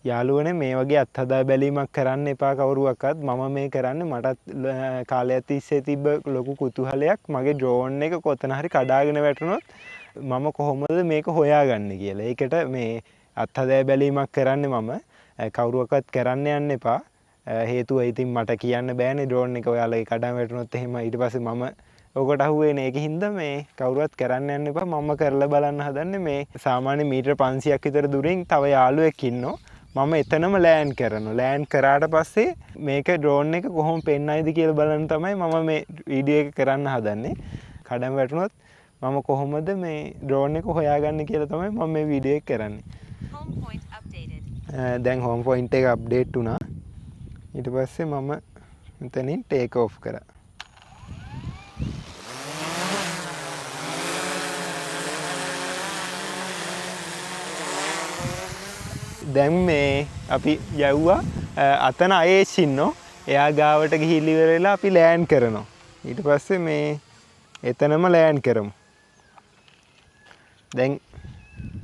යාළුවනේ මේ වගේ අත්හදා බැලීමක් කරන්න එපා කවුරුවක්වත්. මම මේ කරන්නේ මටත් කාලයක් තිස්සේ තිබ්බ ලොකු කුතුහලයක් මගේ ඩ්‍රෝන් එක කොතන හරි කඩාගෙන වැටුණොත් මම කොහොමද මේක හොයාගන්නේ කියලා. ඒකට මේ අත්හදා බැලීමක් කරන්නේ මම. කවුරුවක්වත් කරන්න යන්න එපා. හේතුව ඉතින් මට කියන්න බෑනේ ඩ්‍රෝන් එක ඔයාලගේ කඩාගෙන වැටුණොත් එහෙම ඊට පස්සේ මම ඔකට අහුවෙන්නේ. ඒක හින්දා මේ කවුරුවත් කරන්න යන්න එපා. මම කරලා බලන්න හදන්නේ මේ සාමාන්‍ය මීටර 500ක් විතර දුරින් තව යාළුවෙක් ඉන්නවා. මම එතනම ලෑන්ඩ් කරනවා. ලෑන්ඩ් කරාට පස්සේ මේක ඩ්‍රෝන් එක කොහොම පෙන්නයිද කියලා බලන්න තමයි මම මේ වීඩියෝ එක කරන්න හදන්නේ. කඩම් වැටුණොත් මම කොහොමද මේ ඩ්‍රෝන් එක හොයාගන්නේ කියලා තමයි මම මේ වීඩියෝ එක කරන්නේ. දැන් හෝම් පොයින්ට් එක අප්ඩේට් වුණා. ඊට පස්සේ මම මෙතනින් ටේක් ඔෆ් කරා. දැන් මේ අපි යව්වා අතන අයේෂ් ඉන්නෝ. එයා ගාවට ගිහිල්ලා ඉවර වෙලා අපි ලෑන්ඩ් කරනවා. ඊට පස්සේ මේ එතනම ලෑන්ඩ් කරමු. දැන්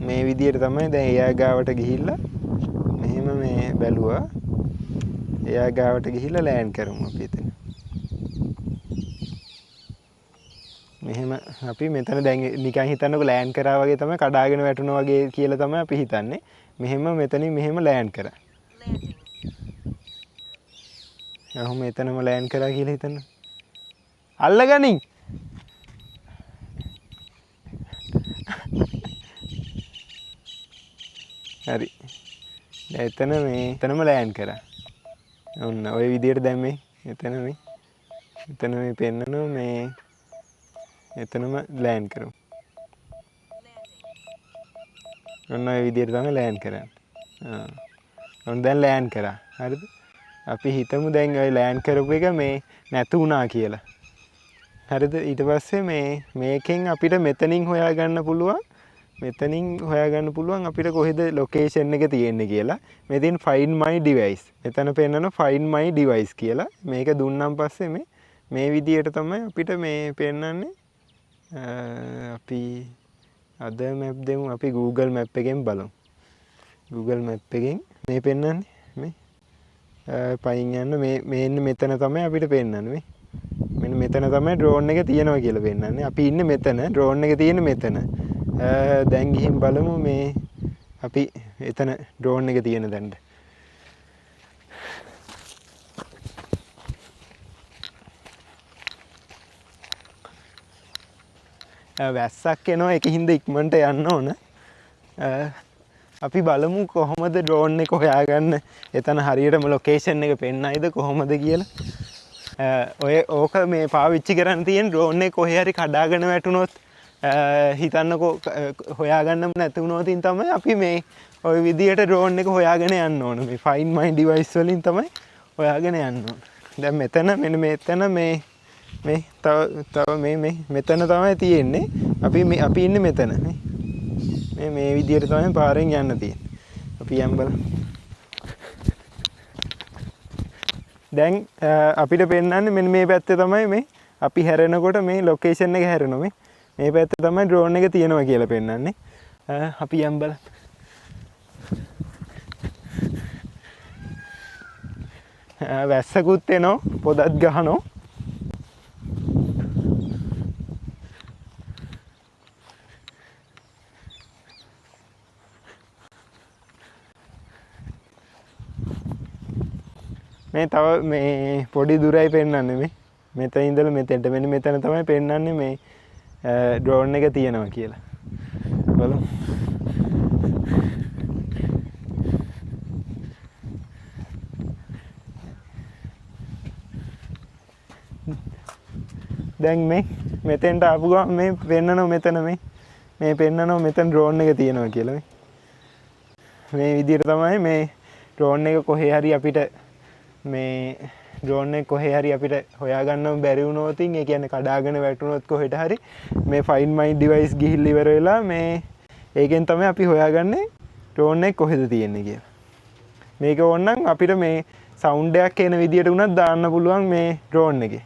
මේ විදියට තමයි දැන් එයා ගාවට ගිහිල්ලා මෙහෙම මේ බැලුවා. එයා ගාවට ගිහිල්ලා ලෑන්ඩ් කරමු අපි එතන. මෙහෙම අපි මෙතන දැන් නිකන් හිතන්නකො ලෑන්ඩ් කරා වගේ තමයි කඩාගෙන වැටුණා වගේ කියලා තමයි අපි හිතන්නේ. මෙහෙම මෙතනින් මෙහෙම ලෑන්ඩ් කරා. අහු මෙතනම ලෑන්ඩ් කරා කියලා හිතන්න. අල්ලගනින්. හරි. දැන් එතනම ලෑන්ඩ් කරා. ඔන්න ওই විදියට දැන් මේ එතන මේ පෙන්නනවා මේ එතනම ලෑන්ඩ් කරමු. ඔන්න ඔය විදියට තමයි ලෑන්ඩ් කරන්නේ. ඔන්න දැන් ලෑන්ඩ් කරා. හරිද? අපි හිතමු දැන් ඔය ලෑන්ඩ් කරපු එක මේ නැතු වුණා කියලා. හරිද? ඊට පස්සේ මේකෙන් අපිට මෙතනින් හොයාගන්න පුළුවන් අපිට කොහෙද ලොකේෂන් එක තියෙන්නේ කියලා. මෙතෙන් find my device. මෙතන පෙන්නන find my device කියලා. මේක දුන්නාන් පස්සේ මේ විදියට තමයි අපිට මේ පෙන්නන්නේ. අපි අද මැප් දෙමු. අපි Google මැප් එකෙන් බලමු. Google මැප් එකෙන් මේ පෙන්නන්නේ මේ පයින් යන්න මේ මෙතන තමයි අපිට පෙන්නන්නේ. මෙන්න මෙතන තමයි ඩ්‍රෝන් එක තියෙනවා කියලා පෙන්නන්නේ. අපි ඉන්නේ මෙතන. ඩ්‍රෝන් එක තියෙන්නේ මෙතන. දැන් ගිහින් බලමු මේ අපි එතන ඩ්‍රෝන් එක තියෙන තැනට. වැස්සක් එනවා ඒක හින්දා ඉක්මනට යන්න ඕන. අපි බලමු කොහොමද ඩ්‍රෝන් එක හොයාගන්න එතන හරියටම ලොකේෂන් එක පෙන්නයිද කොහොමද කියලා. ඕක මේ පාවිච්චි කරන්න තියෙන ඩ්‍රෝන් එක කොහේ හරි කඩාගෙන වැටුනොත් හිතන්නකෝ හොයාගන්නම නැති වුණොත් තමයි අපි මේ ওই විදියට ඩ්‍රෝන් එක හොයාගෙන යන්න ඕන. මේ find my device වලින් තමයි හොයාගෙන යන්න ඕන. දැන් මෙතන මෙතන තව මෙතන තමයි තියෙන්නේ. අපි ඉන්නේ මෙතන. මේ විදියට තමයි පාරෙන් යන්න තියෙන්නේ. අපි යම් බලමු. දැන් අපිට පෙන්නන්නේ මෙන්න මේ පැත්තේ තමයි මේ අපි හැරෙනකොට මේ ලොකේෂන් එක හැරෙනවා. මේ පැත්තේ තමයි ඩ්‍රෝන් එක තියෙනවා කියලා පෙන්නන්නේ. අපි යම් බලමු. වැස්සකුත් එනවා පොදත් ගහනවා. මේ තව මේ පොඩි දුරයි පෙන්නන්නේ මේ මෙතන ඉඳලා මෙතෙන්ට මෙන්න මෙතන තමයි පෙන්නන්නේ මේ ඩ්‍රෝන් එක තියෙනවා කියලා. බලමු. දැන් මෙතෙන්ට ආපු ගමන් මේ පෙන්නනවා මෙතන මේ පෙන්නනවා මෙතන ඩ්‍රෝන් එක තියෙනවා කියලා මේ විදිහට තමයි මේ ඩ්‍රෝන් එක කොහේ හරි අපිට මේ ඩ්‍රෝන් එක කොහේ හරි අපිට හොයාගන්න බැරි වුණොත් ඒ කියන්නේ කඩාගෙන වැටුණොත් කොහෙට හරි මේ find my device ගිහිල්ලා ඉවර වෙලා මේ ඒකෙන් තමයි අපි හොයාගන්නේ ඩ්‍රෝන් එක කොහෙද තියෙන්නේ කියලා. මේක ඕනනම් අපිට මේ සවුන්ඩ් එකක් එන විදියට උනත් දාන්න පුළුවන් මේ ඩ්‍රෝන් එකේ.